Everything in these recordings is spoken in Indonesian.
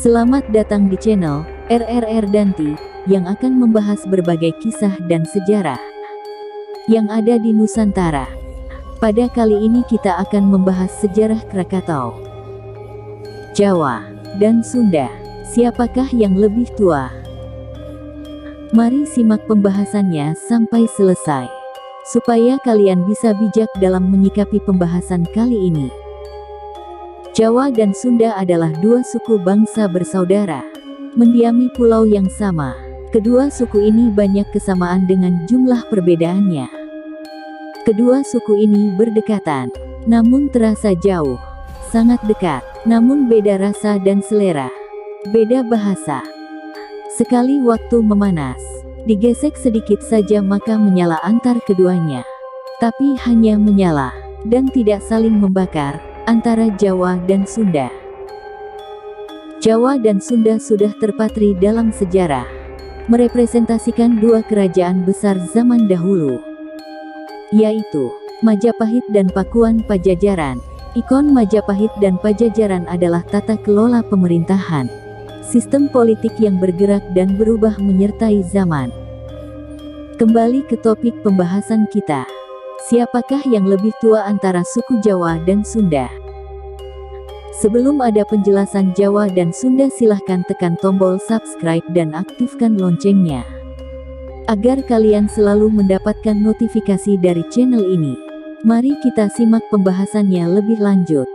Selamat datang di channel RRR Danti yang akan membahas berbagai kisah dan sejarah yang ada di Nusantara. Pada kali ini kita akan membahas sejarah Krakatau, Jawa, dan Sunda. Siapakah yang lebih tua? Mari simak pembahasannya sampai selesai, supaya kalian bisa bijak dalam menyikapi pembahasan kali ini. Jawa dan Sunda adalah dua suku bangsa bersaudara, mendiami pulau yang sama. Kedua suku ini banyak kesamaan dengan jumlah perbedaannya. Kedua suku ini berdekatan, namun terasa jauh. Sangat dekat, namun beda rasa dan selera. Beda bahasa. Sekali waktu memanas, digesek sedikit saja maka menyala antar keduanya. Tapi hanya menyala, dan tidak saling membakar, antara Jawa dan Sunda. Jawa dan Sunda sudah terpatri dalam sejarah, merepresentasikan dua kerajaan besar zaman dahulu, yaitu Majapahit dan Pakuan Pajajaran. Ikon Majapahit dan Pajajaran adalah tata kelola pemerintahan, sistem politik yang bergerak dan berubah menyertai zaman. Kembali ke topik pembahasan kita. Siapakah yang lebih tua antara suku Jawa dan Sunda? Sebelum ada penjelasan Jawa dan Sunda, silahkan tekan tombol subscribe dan aktifkan loncengnya, agar kalian selalu mendapatkan notifikasi dari channel ini. Mari kita simak pembahasannya lebih lanjut.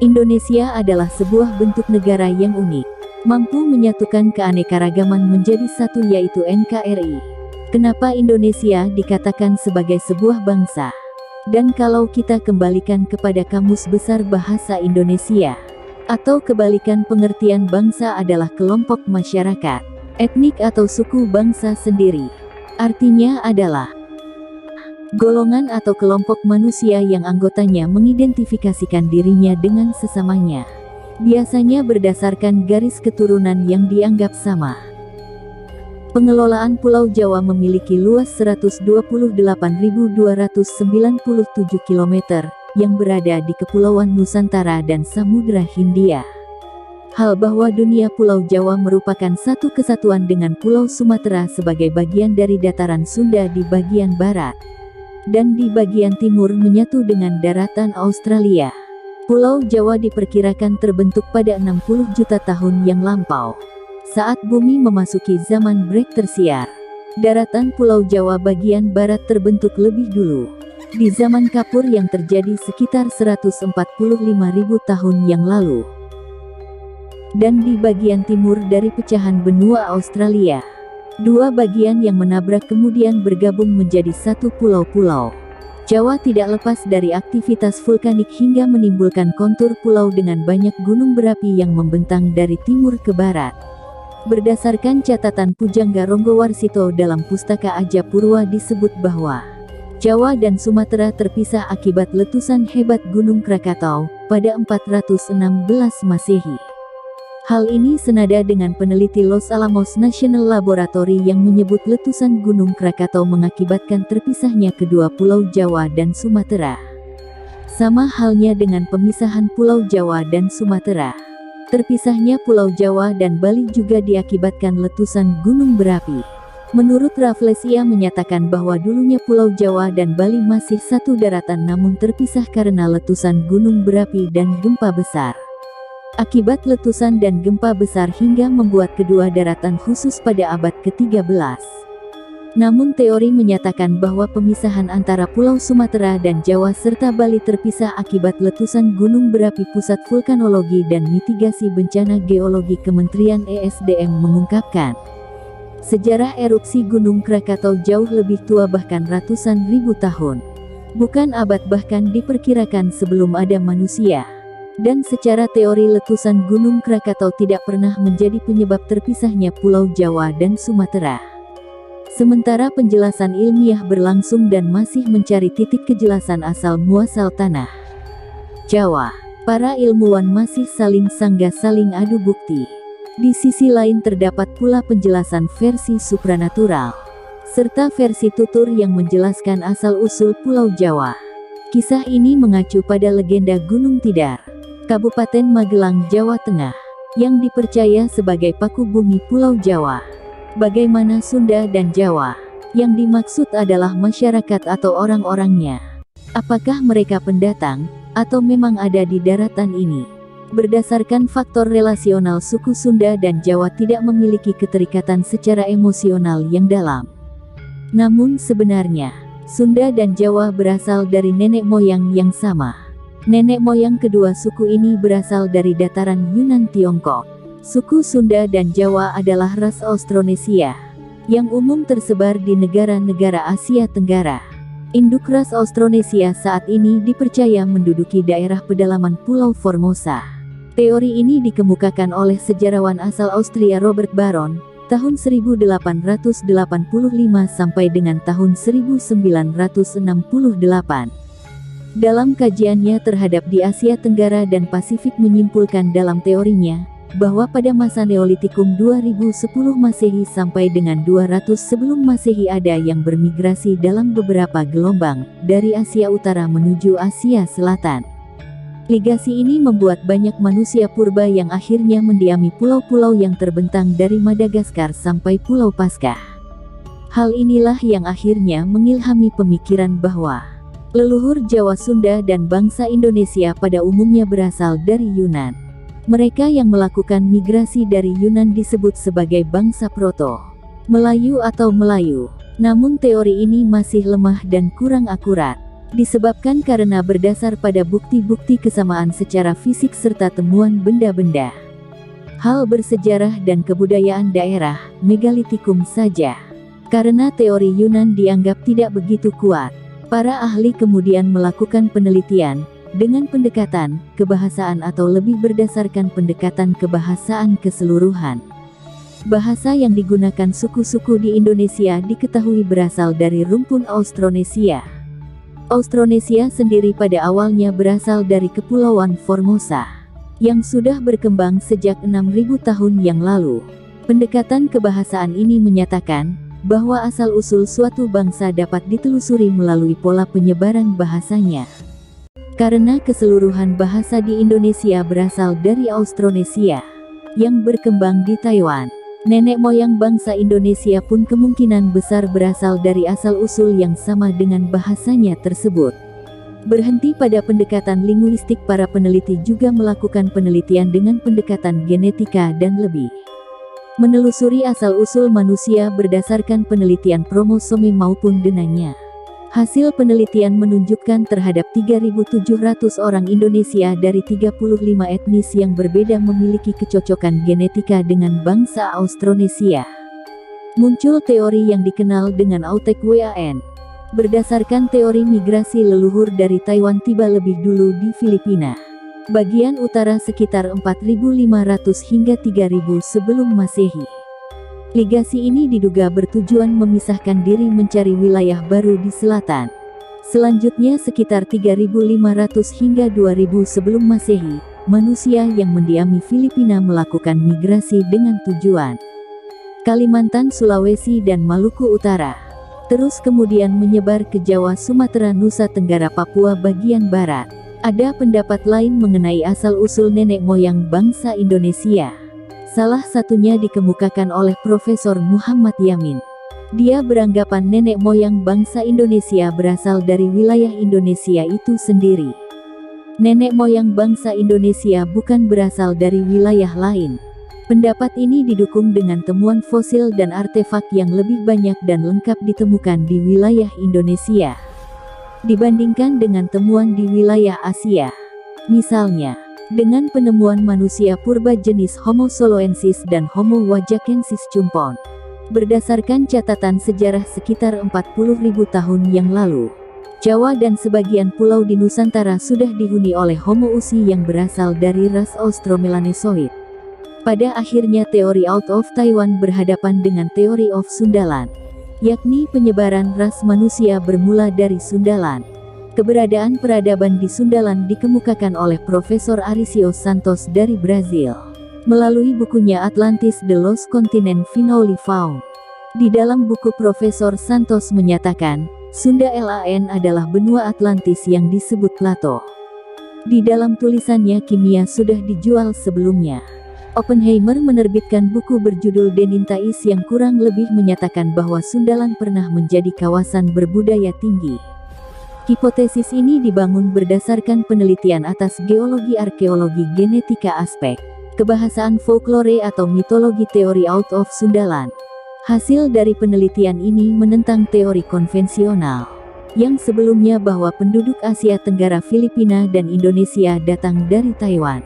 Indonesia adalah sebuah bentuk negara yang unik, mampu menyatukan keanekaragaman menjadi satu, yaitu NKRI. Kenapa Indonesia dikatakan sebagai sebuah bangsa? Dan kalau kita kembalikan kepada Kamus Besar Bahasa Indonesia, atau kebalikan pengertian bangsa adalah kelompok masyarakat, etnik atau suku bangsa sendiri. Artinya adalah golongan atau kelompok manusia yang anggotanya mengidentifikasikan dirinya dengan sesamanya, biasanya berdasarkan garis keturunan yang dianggap sama. Pengelolaan Pulau Jawa memiliki luas 128.297 km, yang berada di Kepulauan Nusantara dan Samudra Hindia. Hal bahwa dunia Pulau Jawa merupakan satu kesatuan dengan Pulau Sumatera sebagai bagian dari dataran Sunda di bagian barat, dan di bagian timur menyatu dengan daratan Australia. Pulau Jawa diperkirakan terbentuk pada 60 juta tahun yang lampau, saat bumi memasuki zaman Break Tersiar. Daratan Pulau Jawa bagian barat terbentuk lebih dulu, di zaman Kapur yang terjadi sekitar 145.000 tahun yang lalu, dan di bagian timur dari pecahan benua Australia. Dua bagian yang menabrak kemudian bergabung menjadi satu pulau-pulau. Jawa tidak lepas dari aktivitas vulkanik hingga menimbulkan kontur pulau dengan banyak gunung berapi yang membentang dari timur ke barat. Berdasarkan catatan Pujangga Ronggowarsito dalam Pustaka Aja Purwa disebut bahwa Jawa dan Sumatera terpisah akibat letusan hebat Gunung Krakatau pada 416 Masehi. Hal ini senada dengan peneliti Los Alamos National Laboratory yang menyebut letusan Gunung Krakatau mengakibatkan terpisahnya kedua pulau Jawa dan Sumatera. Sama halnya dengan pemisahan Pulau Jawa dan Sumatera. Terpisahnya Pulau Jawa dan Bali juga diakibatkan letusan gunung berapi. Menurut Raffles, ia menyatakan bahwa dulunya Pulau Jawa dan Bali masih satu daratan namun terpisah karena letusan gunung berapi dan gempa besar. Akibat letusan dan gempa besar hingga membuat kedua daratan khusus pada abad ke-13. Namun teori menyatakan bahwa pemisahan antara Pulau Sumatera dan Jawa serta Bali terpisah akibat letusan gunung berapi. Pusat Vulkanologi dan Mitigasi Bencana Geologi Kementerian ESDM mengungkapkan, sejarah erupsi Gunung Krakatau jauh lebih tua, bahkan ratusan ribu tahun. Bukan abad, bahkan diperkirakan sebelum ada manusia. Dan secara teori letusan Gunung Krakatau tidak pernah menjadi penyebab terpisahnya Pulau Jawa dan Sumatera. Sementara penjelasan ilmiah berlangsung dan masih mencari titik kejelasan asal muasal tanah Jawa. Para ilmuwan masih saling sanggah, saling adu bukti. Di sisi lain terdapat pula penjelasan versi supranatural, serta versi tutur yang menjelaskan asal-usul Pulau Jawa. Kisah ini mengacu pada legenda Gunung Tidar, Kabupaten Magelang, Jawa Tengah. yang dipercaya sebagai paku bumi Pulau Jawa. Bagaimana Sunda dan Jawa? Yang dimaksud adalah masyarakat atau orang-orangnya. Apakah mereka pendatang, atau memang ada di daratan ini? Berdasarkan faktor relasional, suku Sunda dan Jawa tidak memiliki keterikatan secara emosional yang dalam. Namun sebenarnya, Sunda dan Jawa berasal dari nenek moyang yang sama. Nenek moyang kedua suku ini berasal dari dataran Yunan Tiongkok. Suku Sunda dan Jawa adalah ras Austronesia, yang umum tersebar di negara-negara Asia Tenggara. Induk ras Austronesia saat ini dipercaya menduduki daerah pedalaman Pulau Formosa. Teori ini dikemukakan oleh sejarawan asal Austria Robert Baron, tahun 1885 sampai dengan tahun 1968. Dalam kajiannya terhadap di Asia Tenggara dan Pasifik menyimpulkan dalam teorinya, bahwa pada masa Neolitikum 2010 Masehi sampai dengan 200 sebelum Masehi ada yang bermigrasi dalam beberapa gelombang, dari Asia Utara menuju Asia Selatan. Ligasi ini membuat banyak manusia purba yang akhirnya mendiami pulau-pulau yang terbentang dari Madagaskar sampai Pulau Paskah. Hal inilah yang akhirnya mengilhami pemikiran bahwa leluhur Jawa, Sunda dan bangsa Indonesia pada umumnya berasal dari Yunan. Mereka yang melakukan migrasi dari Yunan disebut sebagai bangsa Proto Melayu atau Melayu. Namun teori ini masih lemah dan kurang akurat, disebabkan karena berdasar pada bukti-bukti kesamaan secara fisik serta temuan benda-benda, hal bersejarah dan kebudayaan daerah megalitikum saja. Karena teori Yunan dianggap tidak begitu kuat, para ahli kemudian melakukan penelitian dengan pendekatan kebahasaan atau lebih berdasarkan pendekatan kebahasaan keseluruhan. Bahasa yang digunakan suku-suku di Indonesia diketahui berasal dari rumpun Austronesia. Austronesia sendiri pada awalnya berasal dari Kepulauan Formosa, yang sudah berkembang sejak 6.000 tahun yang lalu. Pendekatan kebahasaan ini menyatakan bahwa asal-usul suatu bangsa dapat ditelusuri melalui pola penyebaran bahasanya. Karena keseluruhan bahasa di Indonesia berasal dari Austronesia, yang berkembang di Taiwan, nenek moyang bangsa Indonesia pun kemungkinan besar berasal dari asal-usul yang sama dengan bahasanya tersebut. Berhenti pada pendekatan linguistik, para peneliti juga melakukan penelitian dengan pendekatan genetika dan lebih menelusuri asal-usul manusia berdasarkan penelitian kromosome maupun DNA. Hasil penelitian menunjukkan terhadap 3.700 orang Indonesia dari 35 etnis yang berbeda memiliki kecocokan genetika dengan bangsa Austronesia. Muncul teori yang dikenal dengan Autek Wan. Berdasarkan teori migrasi, leluhur dari Taiwan tiba lebih dulu di Filipina bagian utara sekitar 4.500 hingga 3.000 sebelum Masehi. Ligasi ini diduga bertujuan memisahkan diri mencari wilayah baru di selatan. Selanjutnya sekitar 3.500 hingga 2.000 sebelum Masehi, manusia yang mendiami Filipina melakukan migrasi dengan tujuan Kalimantan, Sulawesi dan Maluku Utara. Terus kemudian menyebar ke Jawa, Sumatera, Nusa Tenggara, Papua bagian barat. Ada pendapat lain mengenai asal-usul nenek moyang bangsa Indonesia. Salah satunya dikemukakan oleh Profesor Muhammad Yamin. Dia beranggapan nenek moyang bangsa Indonesia berasal dari wilayah Indonesia itu sendiri. Nenek moyang bangsa Indonesia bukan berasal dari wilayah lain. Pendapat ini didukung dengan temuan fosil dan artefak yang lebih banyak dan lengkap ditemukan di wilayah Indonesia dibandingkan dengan temuan di wilayah Asia. Misalnya, dengan penemuan manusia purba jenis Homo soloensis dan Homo wajakensis Chumpon. Berdasarkan catatan sejarah sekitar 40.000 tahun yang lalu, Jawa dan sebagian pulau di Nusantara sudah dihuni oleh Homo usi yang berasal dari ras Austromelanesoid. Pada akhirnya teori Out of Taiwan berhadapan dengan teori of Sundaland, yakni penyebaran ras manusia bermula dari Sundaland. Keberadaan peradaban di Sundaland dikemukakan oleh Profesor Aricio Santos dari Brazil melalui bukunya Atlantis The Lost Continent Finally Found. Di dalam buku, Profesor Santos menyatakan, Sunda LAN adalah benua Atlantis yang disebut Plato. Di dalam tulisannya, kimia sudah dijual sebelumnya. Oppenheimer menerbitkan buku berjudul Denintais yang kurang lebih menyatakan bahwa Sundaland pernah menjadi kawasan berbudaya tinggi. Hipotesis ini dibangun berdasarkan penelitian atas geologi, arkeologi, genetika, aspek kebahasaan, folklore atau mitologi, teori out of Sundaland. Hasil dari penelitian ini menentang teori konvensional yang sebelumnya bahwa penduduk Asia Tenggara, Filipina dan Indonesia datang dari Taiwan.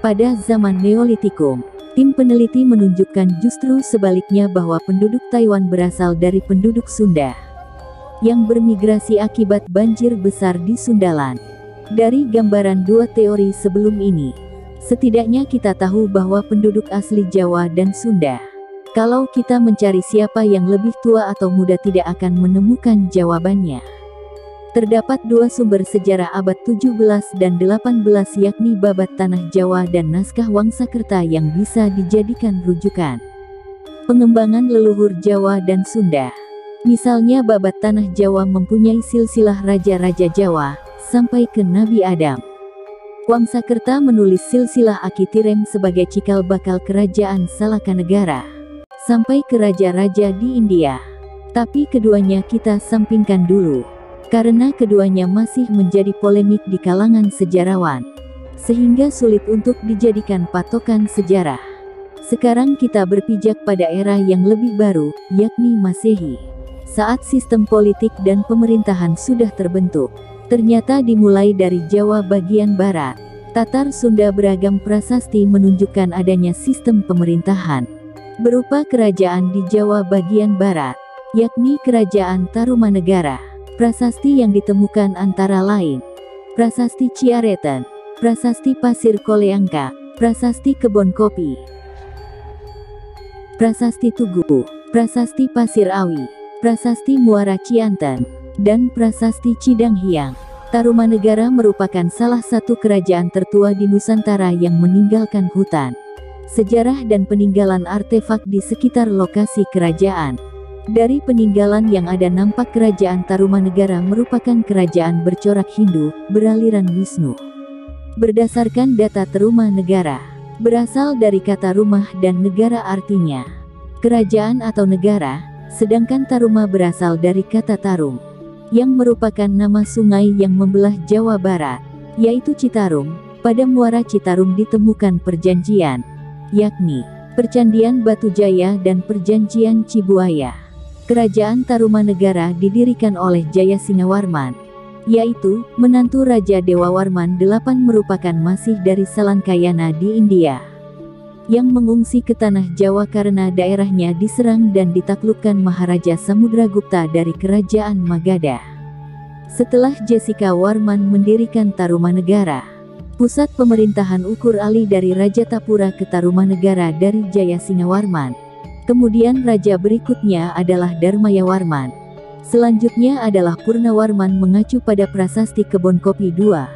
Pada zaman Neolitikum, tim peneliti menunjukkan justru sebaliknya bahwa penduduk Taiwan berasal dari penduduk Sunda yang bermigrasi akibat banjir besar di Sundaland. Dari gambaran dua teori sebelum ini, setidaknya kita tahu bahwa penduduk asli Jawa dan Sunda. Kalau kita mencari siapa yang lebih tua atau muda, tidak akan menemukan jawabannya. Terdapat dua sumber sejarah abad 17 dan 18 yakni Babat Tanah Jawa dan Naskah Wangsakerta yang bisa dijadikan rujukan pengembangan leluhur Jawa dan Sunda. Misalnya Babat Tanah Jawa mempunyai silsilah raja-raja Jawa sampai ke Nabi Adam. Wangsakerta menulis silsilah Akitirem sebagai cikal bakal kerajaan Salakanegara sampai ke raja-raja di India. Tapi keduanya kita sampingkan dulu, karena keduanya masih menjadi polemik di kalangan sejarawan, sehingga sulit untuk dijadikan patokan sejarah. Sekarang kita berpijak pada era yang lebih baru, yakni Masehi. Saat sistem politik dan pemerintahan sudah terbentuk, ternyata dimulai dari Jawa bagian barat. Tatar Sunda beragam prasasti menunjukkan adanya sistem pemerintahan berupa kerajaan di Jawa bagian barat, yakni Kerajaan Tarumanegara. Prasasti yang ditemukan antara lain Prasasti Ciareten, Prasasti Pasir Koleangka, Prasasti Kebon Kopi, Prasasti Tugu, Prasasti Pasir Awi, Prasasti Muara Cianten, dan Prasasti Cidang Hiang. Tarumanegara merupakan salah satu kerajaan tertua di Nusantara yang meninggalkan hutan sejarah dan peninggalan artefak di sekitar lokasi kerajaan. Dari peninggalan yang ada nampak kerajaan Tarumanegara merupakan kerajaan bercorak Hindu, beraliran Wisnu. Berdasarkan data Tarumanegara, berasal dari kata rumah dan negara artinya kerajaan atau negara, sedangkan Taruma berasal dari kata Tarum, yang merupakan nama sungai yang membelah Jawa Barat, yaitu Citarum. Pada Muara Citarum ditemukan perjanjian, yakni Percandian Batujaya dan Perjanjian Cibuaya. Kerajaan Tarumanegara didirikan oleh Jayasingawarman, yaitu menantu Raja Dewa Warman VIII, merupakan masih dari Salangkayana di India, yang mengungsi ke tanah Jawa karena daerahnya diserang dan ditaklukkan Maharaja Samudragupta dari Kerajaan Magadha. Setelah Jessica Warman mendirikan Tarumanegara, pusat pemerintahan ukur alih dari Raja Tapura ke Tarumanegara dari Jayasingawarman. Kemudian raja berikutnya adalah Dharmayawarman. Selanjutnya adalah Purnawarman mengacu pada Prasasti Kebon Kopi II.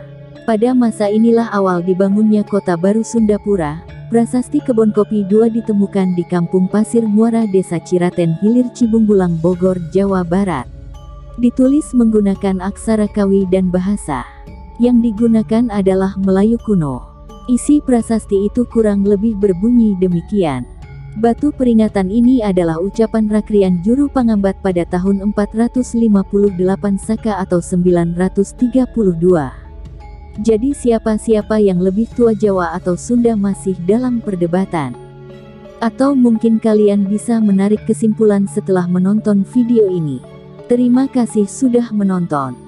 Pada masa inilah awal dibangunnya kota baru Sundapura. Prasasti Kebon Kopi II ditemukan di Kampung Pasir Muara, Desa Ciraten Hilir, Cibungbulang, Bogor, Jawa Barat. Ditulis menggunakan aksara Kawi dan bahasa yang digunakan adalah Melayu kuno. Isi prasasti itu kurang lebih berbunyi demikian. Batu peringatan ini adalah ucapan Rakrian Juru Pangambat pada tahun 458 Saka atau 932. Jadi siapa-siapa yang lebih tua, Jawa atau Sunda, masih dalam perdebatan. Atau mungkin kalian bisa menarik kesimpulan setelah menonton video ini. Terima kasih sudah menonton.